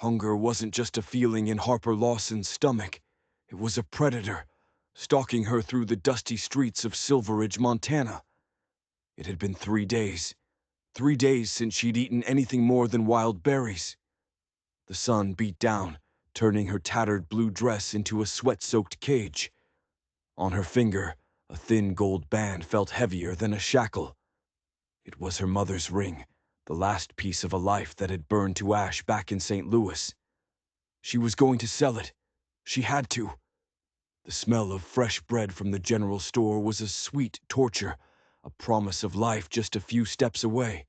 Hunger wasn't just a feeling in Harper Lawson's stomach. It was a predator, stalking her through the dusty streets of Silveridge, Montana. It had been 3 days. 3 days since she'd eaten anything more than wild berries. The sun beat down, turning her tattered blue dress into a sweat-soaked cage. On her finger, a thin gold band felt heavier than a shackle. It was her mother's ring, the last piece of a life that had burned to ash back in St. Louis. She was going to sell it. She had to. The smell of fresh bread from the general store was a sweet torture, a promise of life just a few steps away.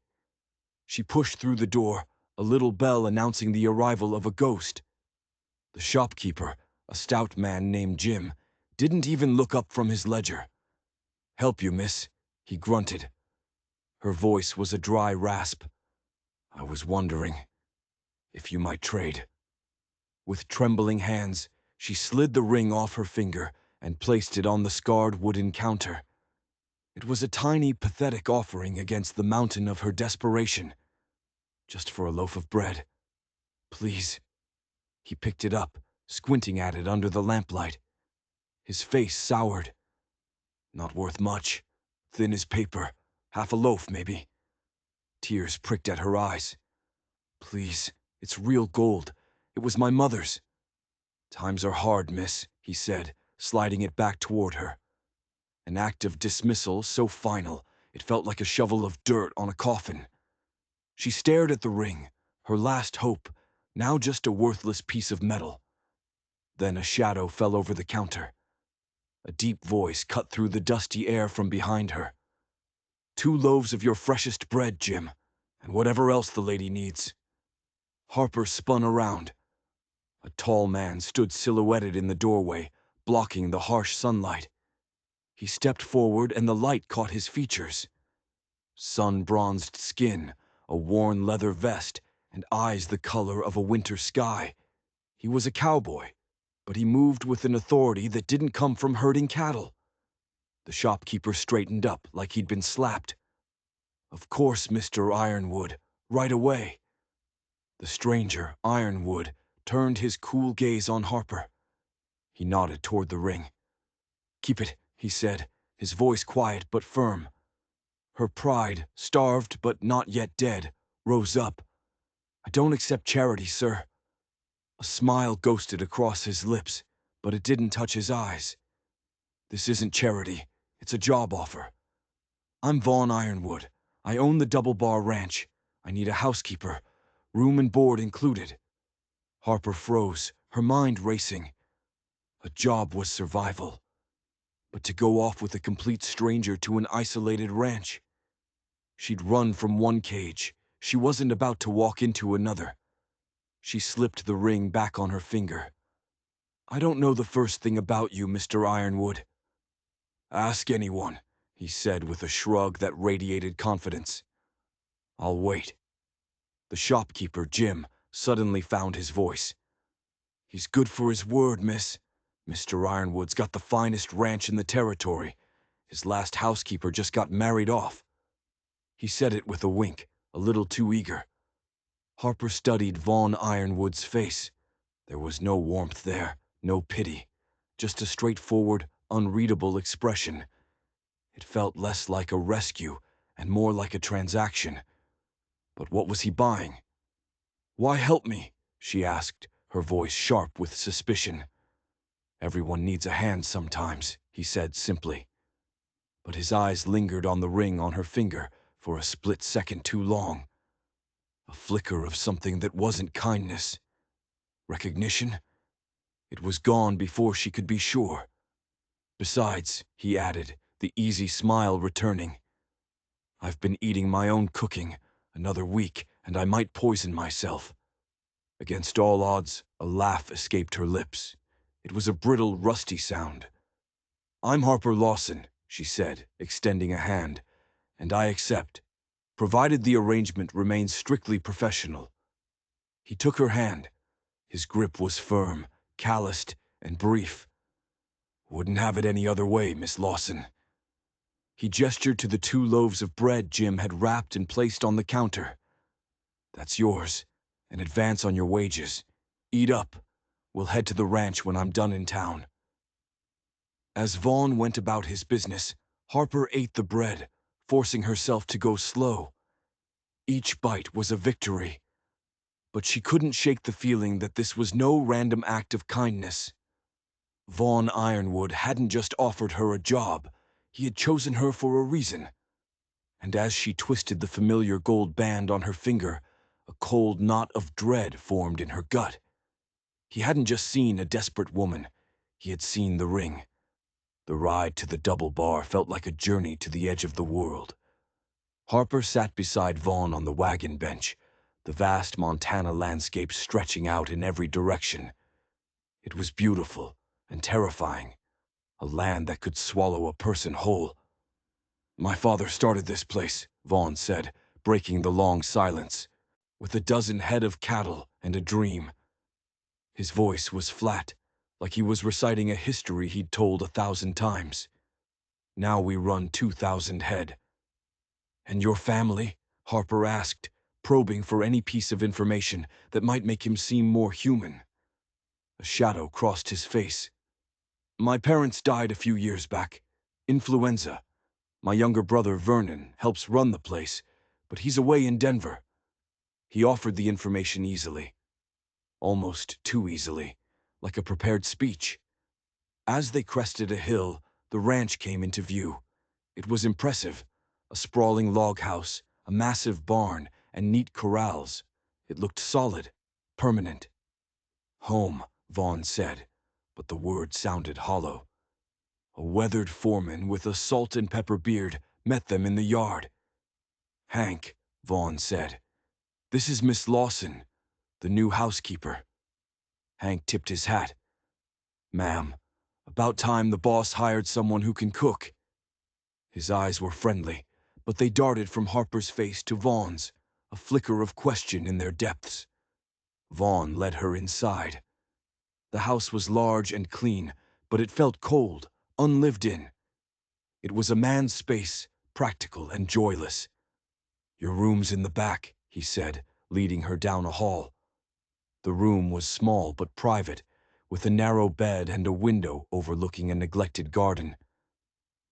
She pushed through the door, a little bell announcing the arrival of a ghost. The shopkeeper, a stout man named Jim, didn't even look up from his ledger. "Help you, miss," he grunted. Her voice was a dry rasp. "I was wondering if you might trade." With trembling hands, she slid the ring off her finger and placed it on the scarred wooden counter. It was a tiny, pathetic offering against the mountain of her desperation. Just for a loaf of bread. Please. He picked it up, squinting at it under the lamplight. His face soured. "Not worth much. Thin as paper. Half a loaf, maybe." Tears pricked at her eyes. "Please, it's real gold. It was my mother's." "Times are hard, miss," he said, sliding it back toward her. An act of dismissal so final, it felt like a shovel of dirt on a coffin. She stared at the ring, her last hope, now just a worthless piece of metal. Then a shadow fell over the counter. A deep voice cut through the dusty air from behind her. "2 loaves of your freshest bread, Jim, and whatever else the lady needs." Harper spun around. A tall man stood silhouetted in the doorway, blocking the harsh sunlight. He stepped forward and the light caught his features. Sun-bronzed skin, a worn leather vest, and eyes the color of a winter sky. He was a cowboy, but he moved with an authority that didn't come from herding cattle. The shopkeeper straightened up like he'd been slapped. "Of course, Mr. Ironwood, right away." The stranger, Ironwood, turned his cool gaze on Harper. He nodded toward the ring. "Keep it," he said, his voice quiet but firm. Her pride, starved but not yet dead, rose up. "I don't accept charity, sir." A smile ghosted across his lips, but it didn't touch his eyes. "This isn't charity. It's a job offer. I'm Vaughn Ironwood. I own the Double Bar Ranch. I need a housekeeper, room and board included." Harper froze, her mind racing. A job was survival. But to go off with a complete stranger to an isolated ranch? She'd run from one cage. She wasn't about to walk into another. She slipped the ring back on her finger. "I don't know the first thing about you, Mr. Ironwood." "Ask anyone," he said with a shrug that radiated confidence. "I'll wait." The shopkeeper, Jim, suddenly found his voice. "He's good for his word, miss. Mr. Ironwood's got the finest ranch in the territory. His last housekeeper just got married off." He said it with a wink, a little too eager. Harper studied Vaughn Ironwood's face. There was no warmth there, no pity, just a straightforward, unreadable expression. It felt less like a rescue and more like a transaction. But what was he buying? "Why help me?" she asked, her voice sharp with suspicion. "Everyone needs a hand sometimes," he said simply. But his eyes lingered on the ring on her finger for a split second too long. A flicker of something that wasn't kindness. Recognition? It was gone before she could be sure. "Besides," he added, the easy smile returning, "I've been eating my own cooking. Another week, and I might poison myself." Against all odds, a laugh escaped her lips. It was a brittle, rusty sound. "I'm Harper Lawson," she said, extending a hand, "and I accept, provided the arrangement remains strictly professional." He took her hand. His grip was firm, calloused, and brief. "Wouldn't have it any other way, Miss Lawson." He gestured to the 2 loaves of bread Jim had wrapped and placed on the counter. "That's yours. and advance on your wages. Eat up. We'll head to the ranch when I'm done in town." As Vaughn went about his business, Harper ate the bread, forcing herself to go slow. Each bite was a victory, but she couldn't shake the feeling that this was no random act of kindness. Vaughn Ironwood hadn't just offered her a job, he had chosen her for a reason. And as she twisted the familiar gold band on her finger, a cold knot of dread formed in her gut. He hadn't just seen a desperate woman, he had seen the ring. The ride to the double bar felt like a journey to the edge of the world. Harper sat beside Vaughn on the wagon bench, the vast Montana landscape stretching out in every direction. It was beautiful and terrifying, a land that could swallow a person whole. "My father started this place," Vaughn said, breaking the long silence, "with a dozen head of cattle and a dream." His voice was flat, like he was reciting a history he'd told 1,000 times. "Now we run 2,000 head." "And your family?" Harper asked, probing for any piece of information that might make him seem more human. A shadow crossed his face. "My parents died a few years back. Influenza. My younger brother, Vernon, helps run the place, but he's away in Denver." He offered the information easily. Almost too easily, like a prepared speech. As they crested a hill, the ranch came into view. It was impressive. A sprawling log house, a massive barn, and neat corrals. It looked solid, permanent. "Home," Vaughn said, but the word sounded hollow. A weathered foreman with a salt and pepper beard met them in the yard. "Hank," Vaughn said, "this is Miss Lawson, the new housekeeper." Hank tipped his hat. "Ma'am, about time the boss hired someone who can cook." His eyes were friendly, but they darted from Harper's face to Vaughn's, a flicker of question in their depths. Vaughn led her inside. The house was large and clean, but it felt cold, unlived in. It was a man's space, practical and joyless. "Your room's in the back," he said, leading her down a hall. The room was small but private, with a narrow bed and a window overlooking a neglected garden.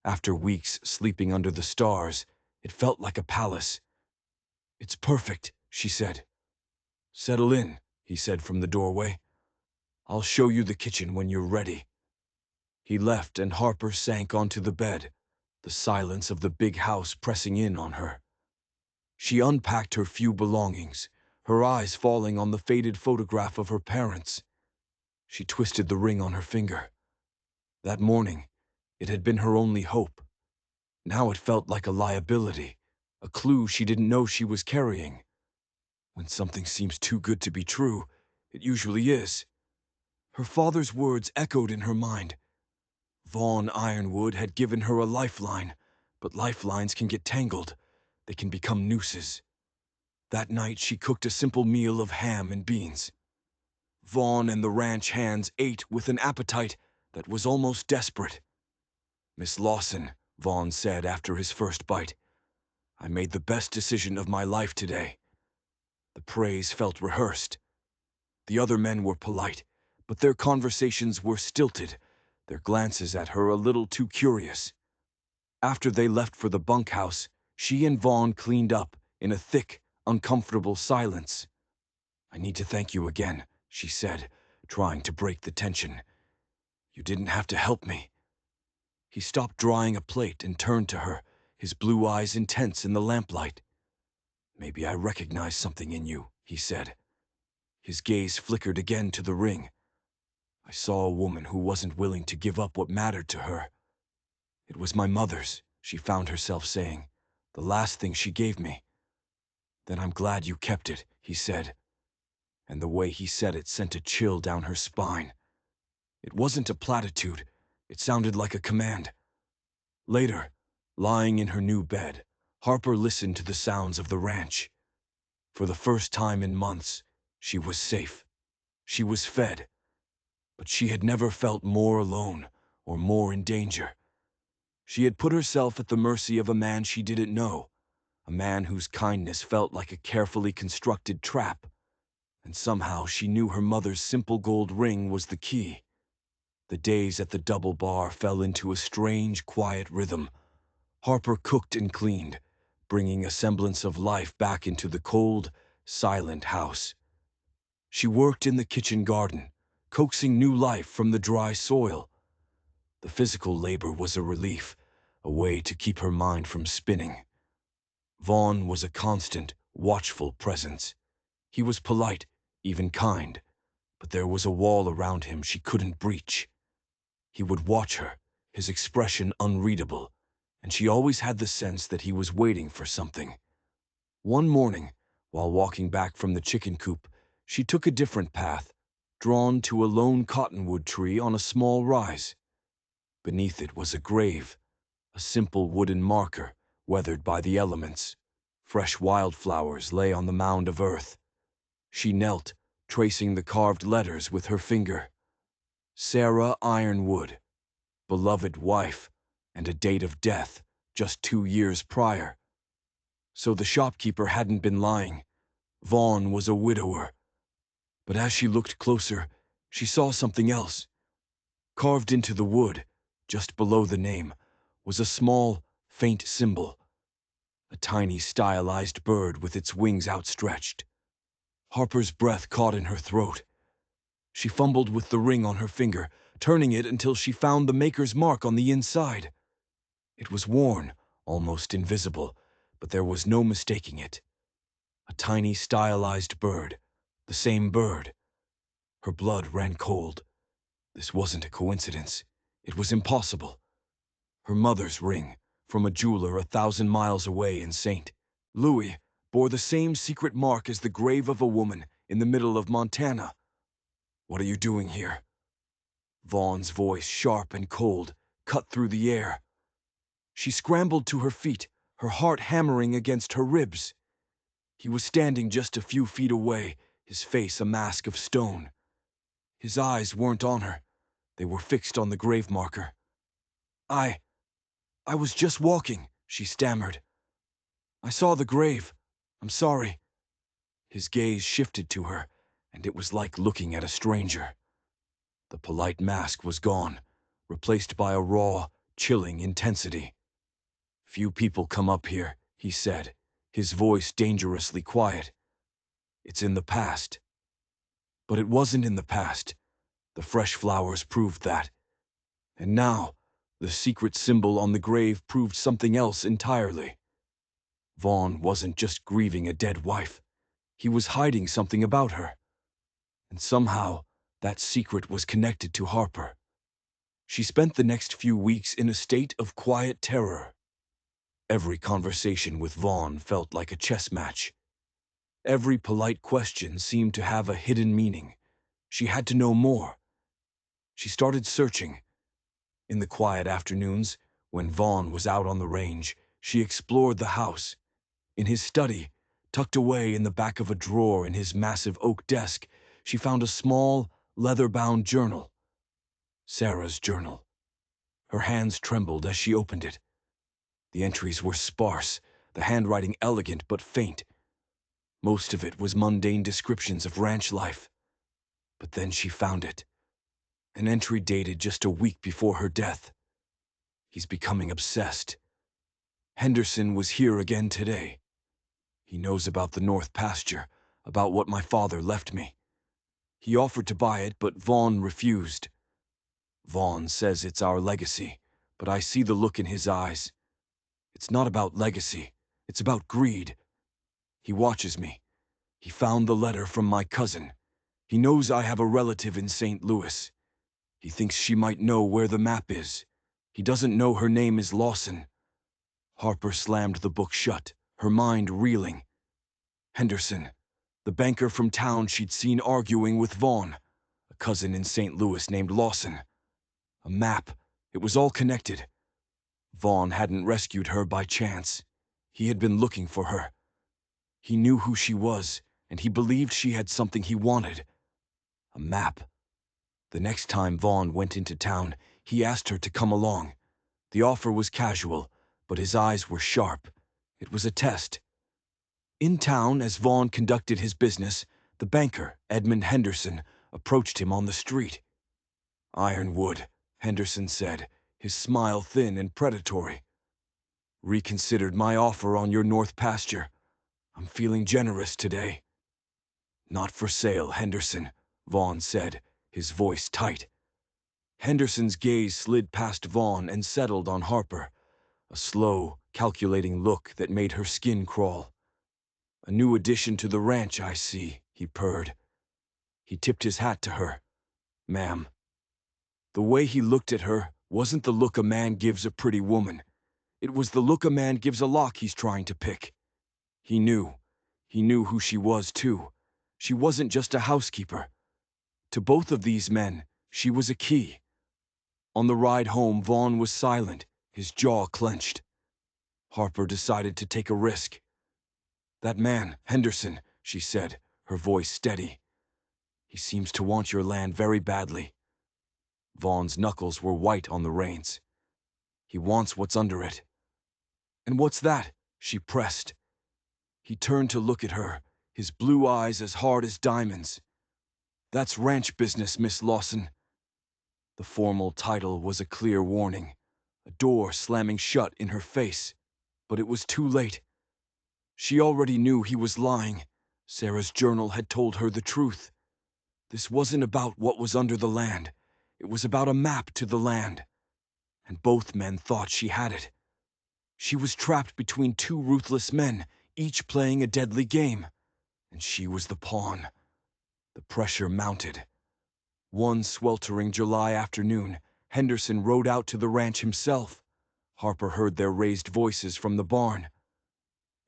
After weeks sleeping under the stars, it felt like a palace. "It's perfect," she said. "Settle in," he said from the doorway. "I'll show you the kitchen when you're ready." He left and Harper sank onto the bed, the silence of the big house pressing in on her. She unpacked her few belongings, her eyes falling on the faded photograph of her parents. She twisted the ring on her finger. That morning, it had been her only hope. Now it felt like a liability, a clue she didn't know she was carrying. When something seems too good to be true, it usually is. Her father's words echoed in her mind. Vaughn Ironwood had given her a lifeline, but lifelines can get tangled. They can become nooses. That night she cooked a simple meal of ham and beans. Vaughn and the ranch hands ate with an appetite that was almost desperate. "Miss Lawson," Vaughn said after his first bite, "I made the best decision of my life today." The praise felt rehearsed. The other men were polite, but their conversations were stilted, their glances at her a little too curious. After they left for the bunkhouse, she and Vaughn cleaned up in a thick, uncomfortable silence. "I need to thank you again," she said, trying to break the tension. "You didn't have to help me." He stopped drying a plate and turned to her, his blue eyes intense in the lamplight. "Maybe I recognize something in you," he said. His gaze flickered again to the ring. "I saw a woman who wasn't willing to give up what mattered to her. It was my mother's," she found herself saying, "the last thing she gave me." "Then I'm glad you kept it," he said. And the way he said it sent a chill down her spine. It wasn't a platitude, it sounded like a command. Later, lying in her new bed, Harper listened to the sounds of the ranch. For the first time in months, she was safe. She was fed. But she had never felt more alone or more in danger. She had put herself at the mercy of a man she didn't know, a man whose kindness felt like a carefully constructed trap. and somehow she knew her mother's simple gold ring was the key. The days at the double bar fell into a strange, quiet rhythm. Harper cooked and cleaned, bringing a semblance of life back into the cold, silent house. She worked in the kitchen garden, coaxing new life from the dry soil. The physical labor was a relief, a way to keep her mind from spinning. Vaughn was a constant, watchful presence. He was polite, even kind, but there was a wall around him she couldn't breach. He would watch her, his expression unreadable, and she always had the sense that he was waiting for something. One morning, while walking back from the chicken coop, she took a different path, drawn to a lone cottonwood tree on a small rise. Beneath it was a grave, a simple wooden marker, weathered by the elements. Fresh wildflowers lay on the mound of earth. She knelt, tracing the carved letters with her finger. Sarah Ironwood, beloved wife, and a date of death, just 2 years prior. So the shopkeeper hadn't been lying. Vaughn was a widower. But as she looked closer, she saw something else. Carved into the wood, just below the name, was a small, faint symbol. A tiny stylized bird with its wings outstretched. Harper's breath caught in her throat. She fumbled with the ring on her finger, turning it until she found the maker's mark on the inside. It was worn, almost invisible, but there was no mistaking it. A tiny stylized bird, the same bird. Her blood ran cold. This wasn't a coincidence. It was impossible. Her mother's ring, from a jeweler 1,000 miles away in St. Louis, bore the same secret mark as the grave of a woman in the middle of Montana. "What are you doing here?" Vaughn's voice, sharp and cold, cut through the air. She scrambled to her feet, her heart hammering against her ribs. He was standing just a few feet away, his face a mask of stone. His eyes weren't on her. They were fixed on the grave marker. I was just walking," she stammered. "I saw the grave. I'm sorry." His gaze shifted to her, and it was like looking at a stranger. The polite mask was gone, replaced by a raw, chilling intensity. "Few people come up here," he said, his voice dangerously quiet. "It's in the past." But it wasn't in the past. The fresh flowers proved that. And now, the secret symbol on the grave proved something else entirely. Vaughn wasn't just grieving a dead wife. He was hiding something about her. And somehow, that secret was connected to Harper. She spent the next few weeks in a state of quiet terror. Every conversation with Vaughn felt like a chess match. Every polite question seemed to have a hidden meaning. She had to know more. She started searching. In the quiet afternoons, when Vaughn was out on the range, she explored the house. In his study, tucked away in the back of a drawer in his massive oak desk, she found a small, leather-bound journal. Sarah's journal. Her hands trembled as she opened it. The entries were sparse, the handwriting elegant but faint. Most of it was mundane descriptions of ranch life. But then she found it. An entry dated just a week before her death. "He's becoming obsessed. Henderson was here again today. He knows about the North Pasture, about what my father left me. He offered to buy it, but Vaughn refused. Vaughn says it's our legacy, but I see the look in his eyes. It's not about legacy, it's about greed. He watches me. He found the letter from my cousin. He knows I have a relative in St. Louis. He thinks she might know where the map is. He doesn't know her name is Lawson." Harper slammed the book shut, her mind reeling. Henderson, the banker from town she'd seen arguing with Vaughn, a cousin in St. Louis named Lawson. A map. It was all connected. Vaughn hadn't rescued her by chance. He had been looking for her. He knew who she was, and he believed she had something he wanted. A map. The next time Vaughn went into town, he asked her to come along. The offer was casual, but his eyes were sharp. It was a test. In town, as Vaughn conducted his business, The banker, Edmund Henderson, approached him on the street. "Ironwood," Henderson said, his smile thin and predatory. "Reconsidered my offer on your north pasture. I'm feeling generous today." "Not for sale, Henderson," Vaughn said, his voice tight. Henderson's gaze slid past Vaughn and settled on Harper, a slow, calculating look that made her skin crawl. "A new addition to the ranch, I see," he purred. He tipped his hat to her. "Ma'am." The way he looked at her wasn't the look a man gives a pretty woman. It was the look a man gives a lock he's trying to pick. He knew. He knew who she was, too. She wasn't just a housekeeper. To both of these men, she was a key. On the ride home, Vaughn was silent, his jaw clenched. Harper decided to take a risk. "That man, Henderson," she said, her voice steady. "He seems to want your land very badly." Vaughn's knuckles were white on the reins. "He wants what's under it." "And what's that?" she pressed. He turned to look at her, his blue eyes as hard as diamonds. "That's ranch business, Miss Lawson." The formal title was a clear warning, a door slamming shut in her face. But it was too late. She already knew he was lying. Sarah's journal had told her the truth. This wasn't about what was under the land. It was about a map to the land. And both men thought she had it. She was trapped between two ruthless men, each playing a deadly game. And she was the pawn. The pressure mounted. One sweltering July afternoon, Henderson rode out to the ranch himself. Harper heard their raised voices from the barn.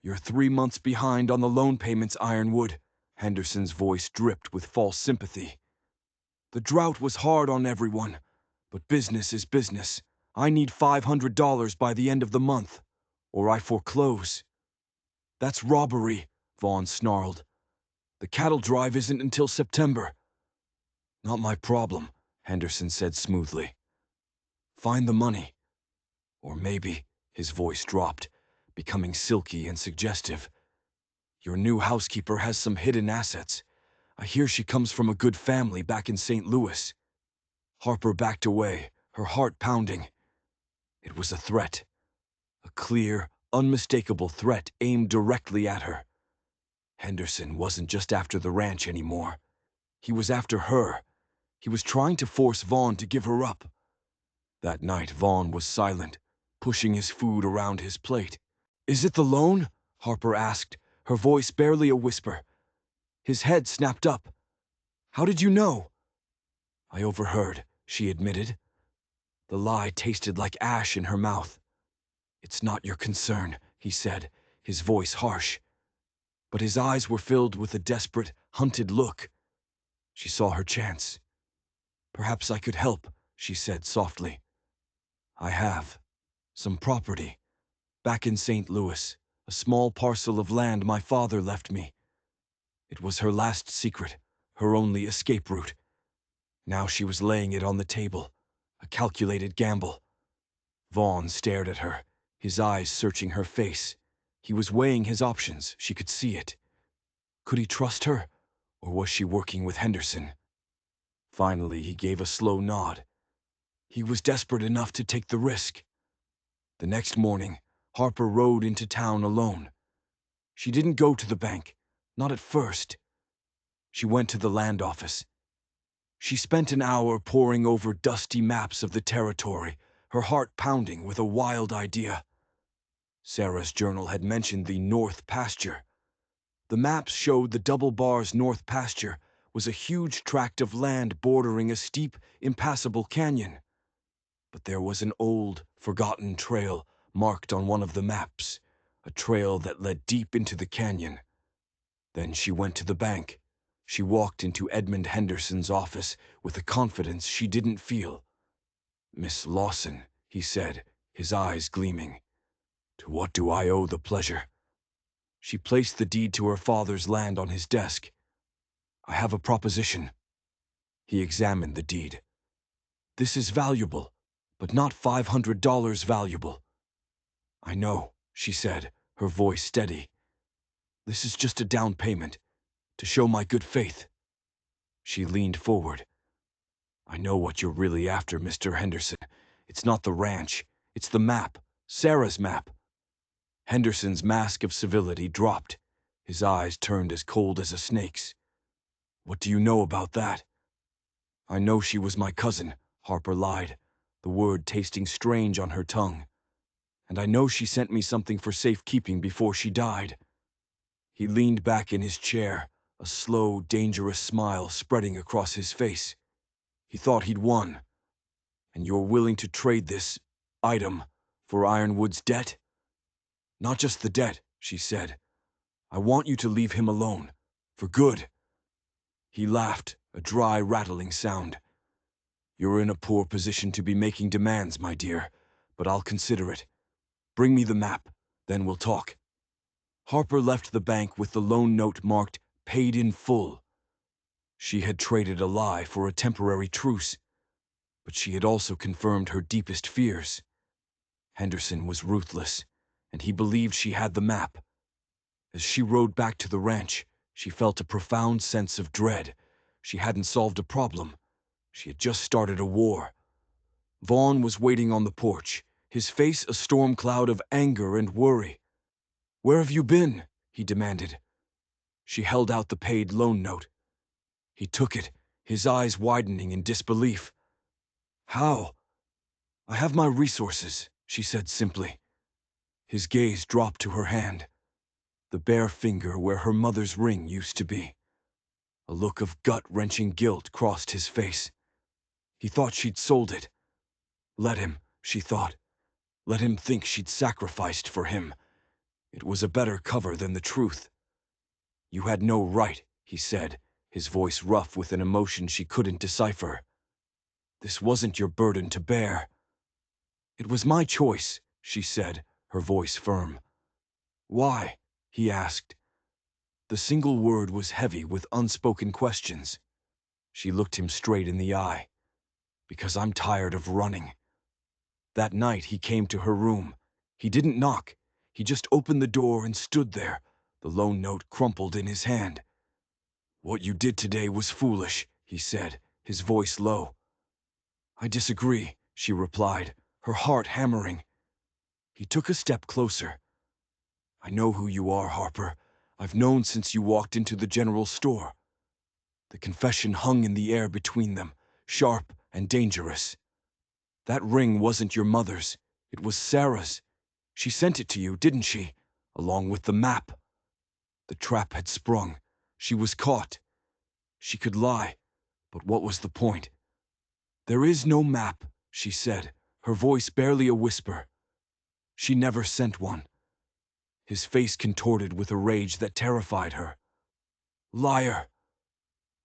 "You're 3 months behind on the loan payments, Ironwood." Henderson's voice dripped with false sympathy. "The drought was hard on everyone, but business is business. I need $500 by the end of the month, or I foreclose." "That's robbery," Vaughn snarled. "The cattle drive isn't until September." "Not my problem," Henderson said smoothly. "Find the money. Or maybe," his voice dropped, becoming silky and suggestive, "your new housekeeper has some hidden assets. I hear she comes from a good family back in St. Louis." Harper backed away, her heart pounding. It was a threat. A clear, unmistakable threat aimed directly at her. Henderson wasn't just after the ranch anymore. He was after her. He was trying to force Vaughn to give her up. That night, Vaughn was silent, pushing his food around his plate. "Is it the loan?" Harper asked, her voice barely a whisper. His head snapped up. "How did you know?" "I overheard," she admitted. The lie tasted like ash in her mouth. "It's not your concern," he said, his voice harsh. But his eyes were filled with a desperate, hunted look. She saw her chance. "Perhaps I could help," she said softly. "I have. Some property. Back in St. Louis, a small parcel of land my father left me. It was her last secret, her only escape route. Now she was laying it on the table, a calculated gamble." Vaughn stared at her, his eyes searching her face. He was weighing his options, she could see it. Could he trust her, or was she working with Henderson? Finally, he gave a slow nod. He was desperate enough to take the risk. The next morning, Harper rode into town alone. She didn't go to the bank, not at first. She went to the land office. She spent an hour poring over dusty maps of the territory, her heart pounding with a wild idea. Sarah's journal had mentioned the North Pasture. The maps showed the Double Bar's North Pasture was a huge tract of land bordering a steep, impassable canyon. But there was an old, forgotten trail marked on one of the maps, a trail that led deep into the canyon. Then she went to the bank. She walked into Edmund Henderson's office with a confidence she didn't feel. "Miss Lawson," he said, his eyes gleaming. "To what do I owe the pleasure?" She placed the deed to her father's land on his desk. "I have a proposition." He examined the deed. "This is valuable, but not $500 valuable." "I know," she said, her voice steady. "This is just a down payment. To show my good faith. She leaned forward. I know what you're really after, Mr. Henderson. It's not the ranch. It's the map. Sarah's map. Henderson's mask of civility dropped. His eyes turned as cold as a snake's. What do you know about that? I know she was my cousin, Harper lied, the word tasting strange on her tongue. And I know she sent me something for safekeeping before she died. He leaned back in his chair, a slow, dangerous smile spreading across his face. He thought he'd won. And you're willing to trade this item for Ironwood's debt? Not just the debt, she said. I want you to leave him alone. For good. He laughed, a dry, rattling sound. You're in a poor position to be making demands, my dear, but I'll consider it. Bring me the map, then we'll talk. Harper left the bank with the loan note marked paid in full. She had traded a lie for a temporary truce, but she had also confirmed her deepest fears. Henderson was ruthless, and he believed she had the map. As she rode back to the ranch, she felt a profound sense of dread. She hadn't solved a problem. She had just started a war. Vaughn was waiting on the porch, his face a storm cloud of anger and worry. Where have you been? He demanded. She held out the paid loan note. He took it, his eyes widening in disbelief. How? I have my resources, she said simply. His gaze dropped to her hand, the bare finger where her mother's ring used to be. A look of gut-wrenching guilt crossed his face. He thought she'd sold it. Let him, she thought. Let him think she'd sacrificed for him. It was a better cover than the truth. You had no right, he said, his voice rough with an emotion she couldn't decipher. This wasn't your burden to bear. It was my choice, she said, her voice firm. Why? He asked. The single word was heavy with unspoken questions. She looked him straight in the eye. Because I'm tired of running. That night he came to her room. He didn't knock. He just opened the door and stood there, the loan note crumpled in his hand. What you did today was foolish, he said, his voice low. I disagree, she replied, her heart hammering. He took a step closer. I know who you are, Harper. I've known since you walked into the general store. The confession hung in the air between them, sharp and dangerous. That ring wasn't your mother's. It was Sarah's. She sent it to you, didn't she? Along with the map. The trap had sprung. She was caught. She could lie, but what was the point? There is no map, she said, her voice barely a whisper. She never sent one. His face contorted with a rage that terrified her. Liar!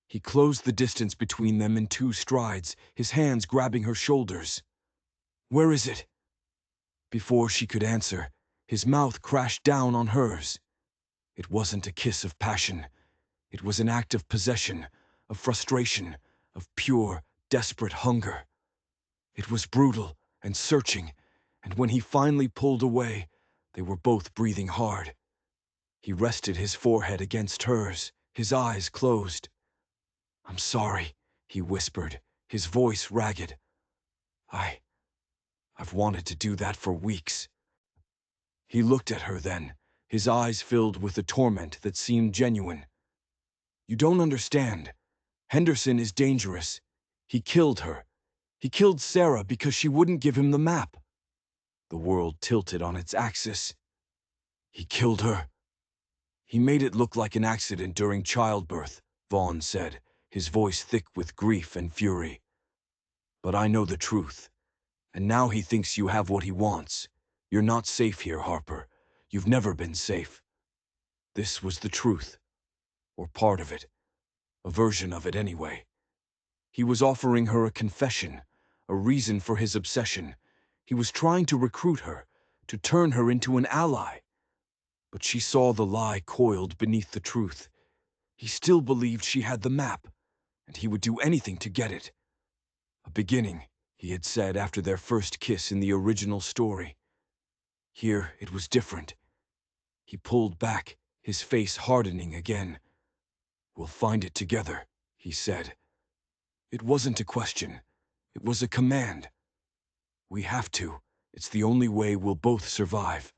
He closed the distance between them in 2 strides, his hands grabbing her shoulders. Where is it? Before she could answer, his mouth crashed down on hers. It wasn't a kiss of passion. It was an act of possession, of frustration, of pure, desperate hunger. It was brutal and searching, and when he finally pulled away, they were both breathing hard. He rested his forehead against hers, his eyes closed. I'm sorry, he whispered, his voice ragged. I've wanted to do that for weeks. He looked at her then, his eyes filled with a torment that seemed genuine. You don't understand. Henderson is dangerous. He killed her. He killed Sarah because she wouldn't give him the map. The world tilted on its axis. He killed her. He made it look like an accident during childbirth, Vaughn said, his voice thick with grief and fury. But I know the truth. And now he thinks you have what he wants. You're not safe here, Harper. You've never been safe. This was the truth. Or part of it. A version of it anyway. He was offering her a confession, a reason for his obsession. He was trying to recruit her, to turn her into an ally. But she saw the lie coiled beneath the truth. He still believed she had the map, and he would do anything to get it. A beginning, he had said after their first kiss in the original story. Here it was different. He pulled back, his face hardening again. "We'll find it together," he said. It wasn't a question. It was a command. We have to. It's the only way we'll both survive.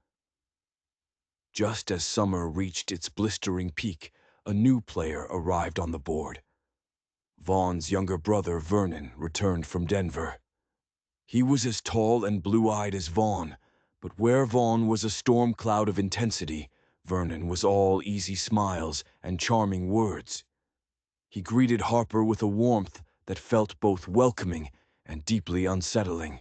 Just as summer reached its blistering peak, a new player arrived on the board. Vaughn's younger brother, Vernon, returned from Denver. He was as tall and blue-eyed as Vaughn, but where Vaughn was a storm cloud of intensity, Vernon was all easy smiles and charming words. He greeted Harper with a warmth that felt both welcoming and deeply unsettling.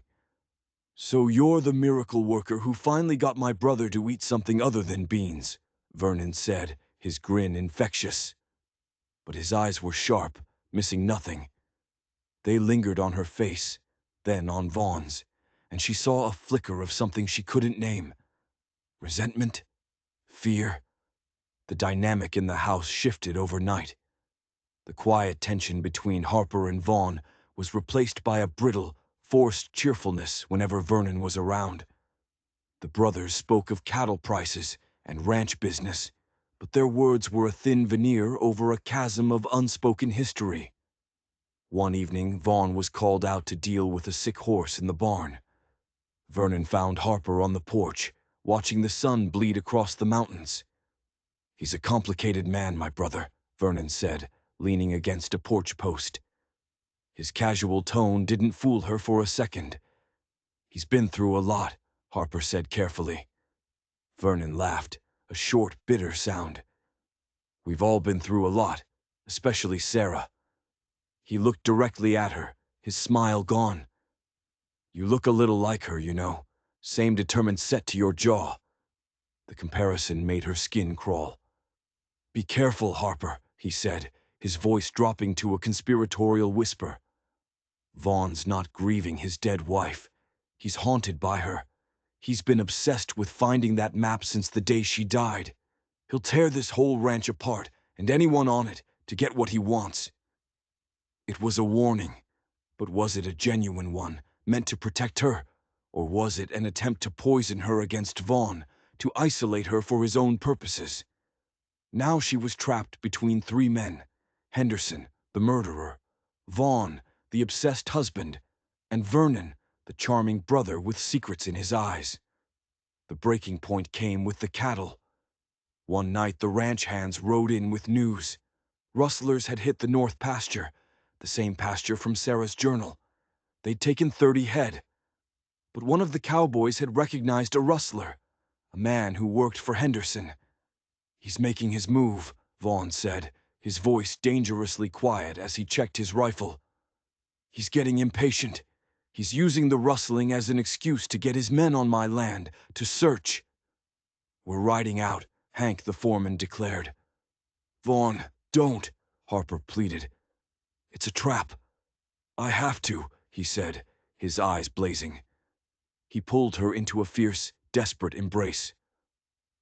"So you're the miracle worker who finally got my brother to eat something other than beans," Vernon said, his grin infectious. But his eyes were sharp, missing nothing. They lingered on her face, then on Vaughn's, and she saw a flicker of something she couldn't name. Resentment? Fear? The dynamic in the house shifted overnight. The quiet tension between Harper and Vaughn was replaced by a brittle, forced cheerfulness whenever Vernon was around. The brothers spoke of cattle prices and ranch business, but their words were a thin veneer over a chasm of unspoken history. One evening, Vaughn was called out to deal with a sick horse in the barn. Vernon found Harper on the porch, watching the sun bleed across the mountains. "He's a complicated man, my brother," Vernon said, leaning against a porch post. His casual tone didn't fool her for a second. "He's been through a lot," Harper said carefully. Vernon laughed, a short, bitter sound. "We've all been through a lot, especially Sarah." He looked directly at her, his smile gone. "You look a little like her, you know. Same determined set to your jaw." The comparison made her skin crawl. "Be careful, Harper," he said, his voice dropping to a conspiratorial whisper. "Vaughn's not grieving his dead wife. He's haunted by her. He's been obsessed with finding that map since the day she died. He'll tear this whole ranch apart, and anyone on it, to get what he wants." It was a warning, but was it a genuine one, meant to protect her? Or was it an attempt to poison her against Vaughn, to isolate her for his own purposes? Now she was trapped between three men: Henderson, the murderer; Vaughn, the obsessed husband; and Vernon, the charming brother with secrets in his eyes. The breaking point came with the cattle. One night the ranch hands rode in with news. Rustlers had hit the north pasture, the same pasture from Sarah's journal. They'd taken 30 head. But one of the cowboys had recognized a rustler, a man who worked for Henderson. "He's making his move," Vaughn said, his voice dangerously quiet as he checked his rifle. "He's getting impatient. He's using the rustling as an excuse to get his men on my land, to search." "We're riding out," Hank the foreman declared. "Vaughn, don't," Harper pleaded. "It's a trap." "I have to," he said, his eyes blazing. He pulled her into a fierce, desperate embrace.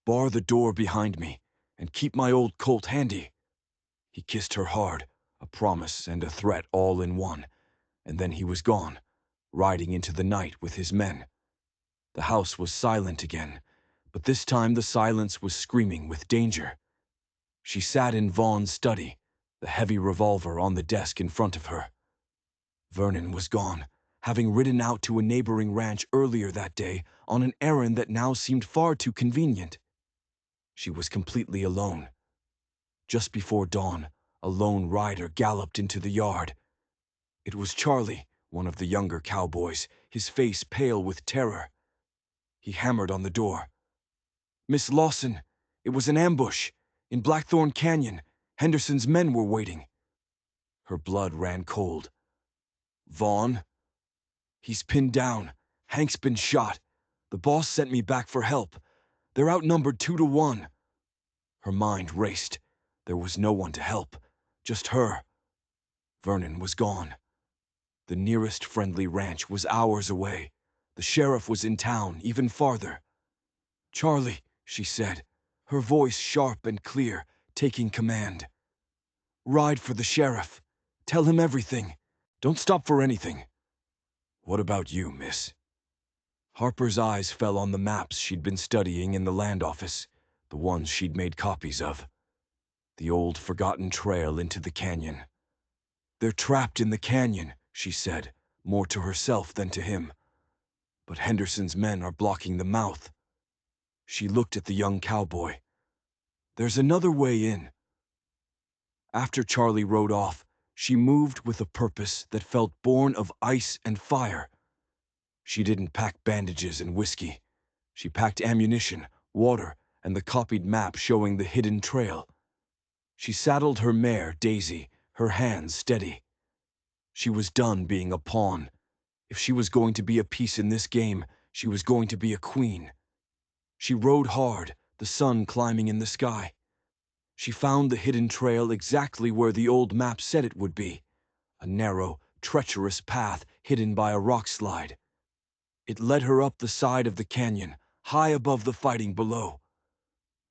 "Bar the door behind me, and keep my old Colt handy." He kissed her hard, a promise and a threat all in one, and then he was gone, riding into the night with his men. The house was silent again, but this time the silence was screaming with danger. She sat in Vaughn's study, the heavy revolver on the desk in front of her. Vernon was gone, having ridden out to a neighboring ranch earlier that day on an errand that now seemed far too convenient. She was completely alone. Just before dawn, a lone rider galloped into the yard. It was Charlie, one of the younger cowboys, his face pale with terror. He hammered on the door. "Miss Lawson, it was an ambush. In Blackthorn Canyon, Henderson's men were waiting." Her blood ran cold. "Vaughn?" "He's pinned down. Hank's been shot. The boss sent me back for help. They're outnumbered 2-1. Her mind raced. There was no one to help. Just her. Vernon was gone. The nearest friendly ranch was hours away. The sheriff was in town, even farther. "Charlie," she said, her voice sharp and clear, taking command. "Ride for the sheriff. Tell him everything. Don't stop for anything." "What about you, miss?" Harper's eyes fell on the maps she'd been studying in the land office, the ones she'd made copies of. The old forgotten trail into the canyon. "They're trapped in the canyon," she said, more to herself than to him. "But Henderson's men are blocking the mouth." She looked at the young cowboy. "There's another way in." After Charlie rode off, she moved with a purpose that felt born of ice and fire. She didn't pack bandages and whiskey. She packed ammunition, water, and the copied map showing the hidden trail. She saddled her mare, Daisy, her hands steady. She was done being a pawn. If she was going to be a piece in this game, she was going to be a queen. She rode hard, the sun climbing in the sky. She found the hidden trail exactly where the old map said it would be, a narrow, treacherous path hidden by a rock slide. It led her up the side of the canyon, high above the fighting below.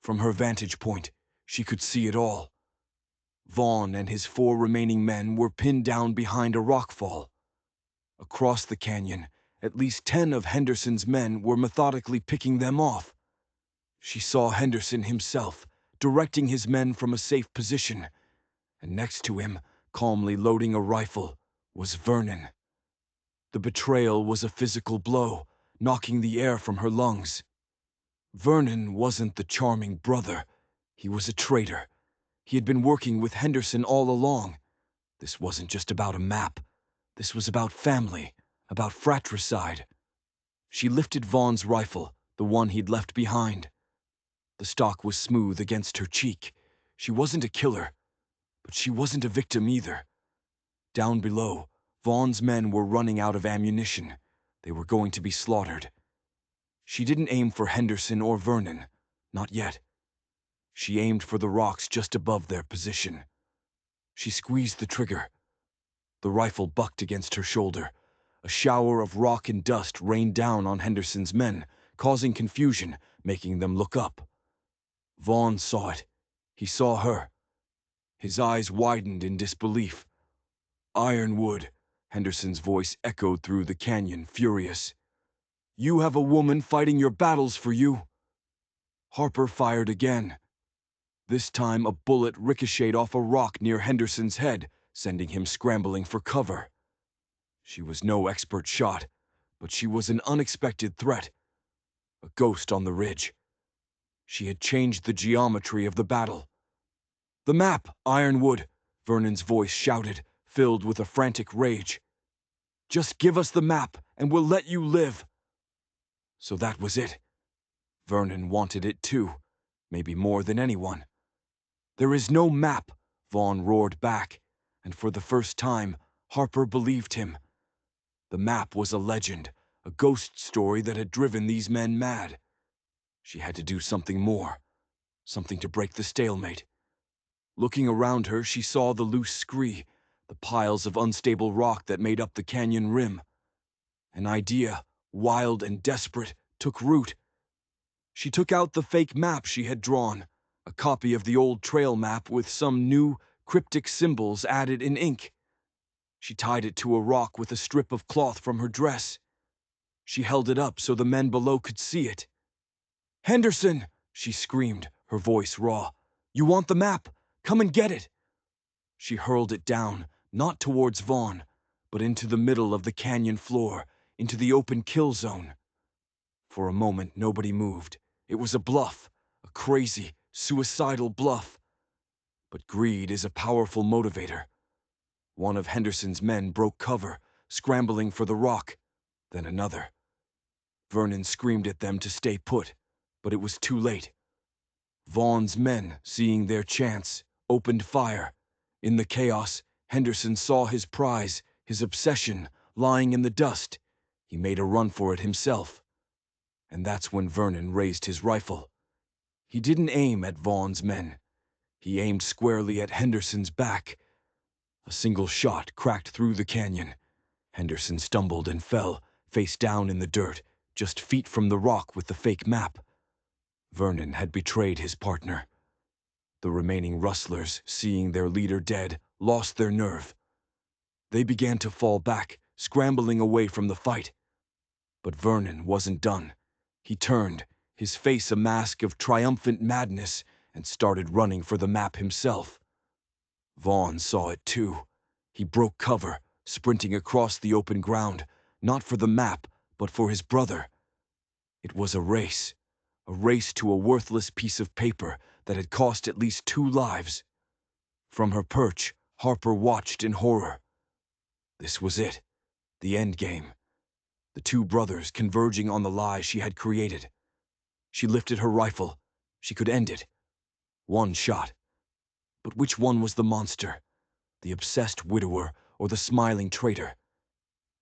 From her vantage point, she could see it all. Vaughn and his 4 remaining men were pinned down behind a rockfall. Across the canyon, at least 10 of Henderson's men were methodically picking them off. She saw Henderson himself, directing his men from a safe position, and next to him, calmly loading a rifle, was Vernon. The betrayal was a physical blow, knocking the air from her lungs. Vernon wasn't the charming brother. He was a traitor. He had been working with Henderson all along. This wasn't just about a map. This was about family, about fratricide. She lifted Vaughn's rifle, the one he'd left behind. The stock was smooth against her cheek. She wasn't a killer, but she wasn't a victim either. Down below, Vaughn's men were running out of ammunition. They were going to be slaughtered. She didn't aim for Henderson or Vernon, not yet. She aimed for the rocks just above their position. She squeezed the trigger. The rifle bucked against her shoulder. A shower of rock and dust rained down on Henderson's men, causing confusion, making them look up. Vaughn saw it. He saw her. His eyes widened in disbelief. "Ironwood," Henderson's voice echoed through the canyon, furious. "You have a woman fighting your battles for you." Harper fired again. This time a bullet ricocheted off a rock near Henderson's head, sending him scrambling for cover. She was no expert shot, but she was an unexpected threat. A ghost on the ridge. She had changed the geometry of the battle. "The map, Ironwood," Vernon's voice shouted, filled with a frantic rage. "Just give us the map, and we'll let you live." So that was it. Vernon wanted it too, maybe more than anyone. "There is no map," Vaughn roared back, and for the first time, Harper believed him. The map was a legend, a ghost story that had driven these men mad. She had to do something more, something to break the stalemate. Looking around her, she saw the loose scree, the piles of unstable rock that made up the canyon rim. An idea, wild and desperate, took root. She took out the fake map she had drawn, a copy of the old trail map with some new, cryptic symbols added in ink. She tied it to a rock with a strip of cloth from her dress. She held it up so the men below could see it. "Henderson!" she screamed, her voice raw. "You want the map? Come and get it!" She hurled it down, not towards Vaughn, but into the middle of the canyon floor, into the open kill zone. For a moment, nobody moved. It was a bluff, a crazy, suicidal bluff. But greed is a powerful motivator. One of Henderson's men broke cover, scrambling for the rock, then another. Vernon screamed at them to stay put, but it was too late. Vaughn's men, seeing their chance, opened fire. In the chaos, Henderson saw his prize, his obsession, lying in the dust. He made a run for it himself. And that's when Vernon raised his rifle. He didn't aim at Vaughn's men. He aimed squarely at Henderson's back. A single shot cracked through the canyon. Henderson stumbled and fell, face down in the dirt, just feet from the rock with the fake map. Vernon had betrayed his partner. The remaining rustlers, seeing their leader dead, lost their nerve. They began to fall back, scrambling away from the fight. But Vernon wasn't done. He turned, his face a mask of triumphant madness, and started running for the map himself. Vaughn saw it too. He broke cover, sprinting across the open ground, not for the map, but for his brother. It was a race to a worthless piece of paper that had cost at least 2 lives. From her perch, Harper watched in horror. This was it, the end game. The two brothers converging on the lie she had created. She lifted her rifle. She could end it. One shot. But which one was the monster? The obsessed widower or the smiling traitor?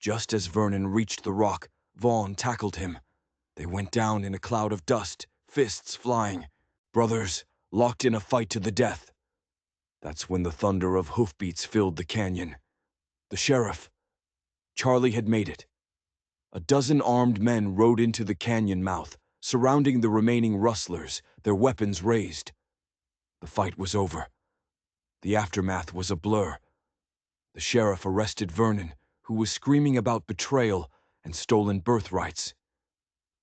Just as Vernon reached the rock, Vaughn tackled him. They went down in a cloud of dust, fists flying. Brothers, locked in a fight to the death. That's when the thunder of hoofbeats filled the canyon. The sheriff. Charlie had made it. A dozen armed men rode into the canyon mouth, surrounding the remaining rustlers, their weapons raised. The fight was over. The aftermath was a blur. The sheriff arrested Vernon, who was screaming about betrayal and stolen birthrights.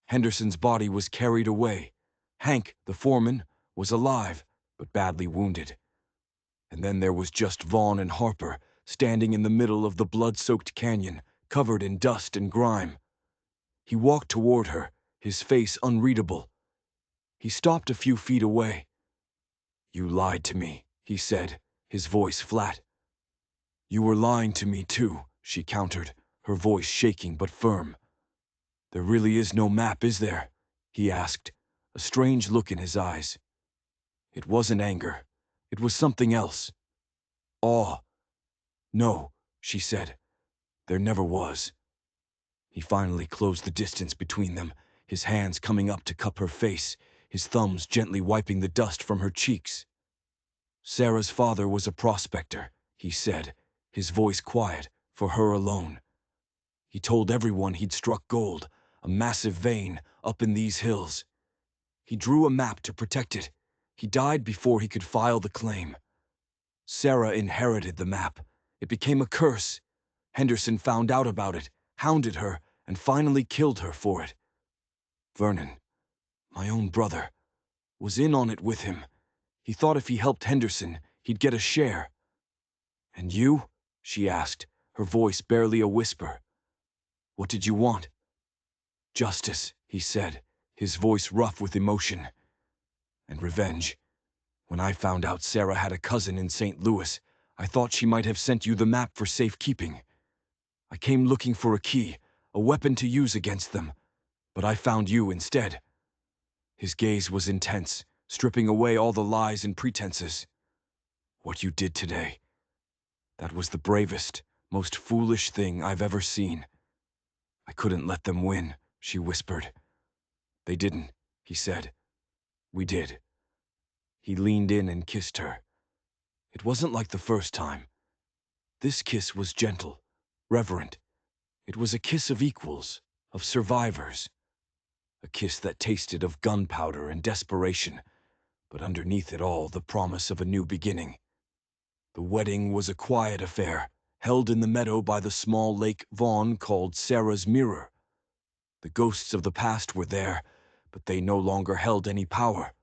Henderson's body was carried away. Hank, the foreman, was alive, but badly wounded. And then there was just Vaughn and Harper, standing in the middle of the blood-soaked canyon, covered in dust and grime. He walked toward her, his face unreadable. He stopped a few feet away. "You lied to me," he said, his voice flat. "You were lying to me too," she countered, her voice shaking but firm. "There really is no map, is there?" he asked, a strange look in his eyes. It wasn't anger. It was something else. Awe. "No," she said. "There never was." He finally closed the distance between them, his hands coming up to cup her face, his thumbs gently wiping the dust from her cheeks. "Sarah's father was a prospector," he said, his voice quiet, for her alone. "He told everyone he'd struck gold, a massive vein, up in these hills. He drew a map to protect it. He died before he could file the claim. Sarah inherited the map. It became a curse. Henderson found out about it, hounded her, and finally killed her for it. Vernon, my own brother, was in on it with him. He thought if he helped Henderson, he'd get a share." "And you?" she asked, her voice barely a whisper. "What did you want?" "Justice," he said, his voice rough with emotion. "And revenge. When I found out Sarah had a cousin in St. Louis, I thought she might have sent you the map for safekeeping. I came looking for a key, a weapon to use against them, but I found you instead." His gaze was intense, stripping away all the lies and pretenses. "What you did today, that was the bravest, most foolish thing I've ever seen." "I couldn't let them win," she whispered. "They didn't," he said. "We did." He leaned in and kissed her. It wasn't like the first time. This kiss was gentle, reverent. It was a kiss of equals, of survivors. A kiss that tasted of gunpowder and desperation, but underneath it all the promise of a new beginning. The wedding was a quiet affair, held in the meadow by the small lake Vaughn called Sarah's Mirror. The ghosts of the past were there, but they no longer held any power.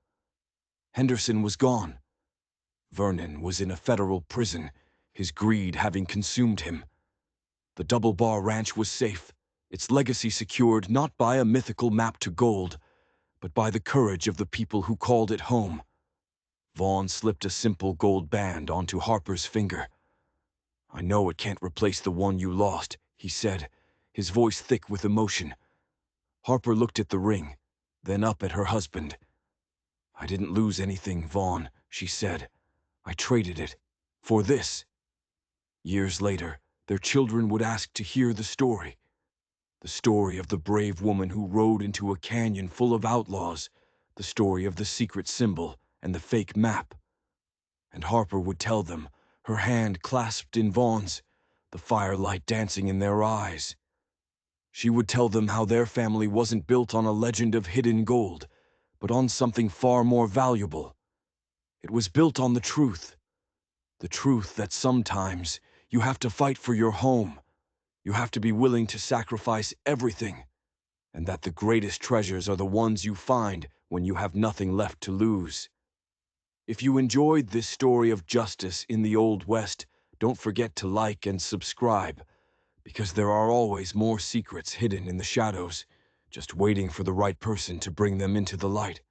Henderson was gone. Vernon was in a federal prison, his greed having consumed him. The Double Bar Ranch was safe, its legacy secured not by a mythical map to gold, but by the courage of the people who called it home. Vaughn slipped a simple gold band onto Harper's finger. "I know it can't replace the one you lost," he said, his voice thick with emotion. Harper looked at the ring, then up at her husband. "I didn't lose anything, Vaughn," she said. "I traded it. For this." Years later, their children would ask to hear the story. The story of the brave woman who rode into a canyon full of outlaws. The story of the secret symbol and the fake map. And Harper would tell them, her hand clasped in Vaughn's, the firelight dancing in their eyes. She would tell them how their family wasn't built on a legend of hidden gold, but on something far more valuable. It was built on the truth that sometimes you have to fight for your home, you have to be willing to sacrifice everything, and that the greatest treasures are the ones you find when you have nothing left to lose. If you enjoyed this story of justice in the Old West, don't forget to like and subscribe, because there are always more secrets hidden in the shadows, just waiting for the right person to bring them into the light.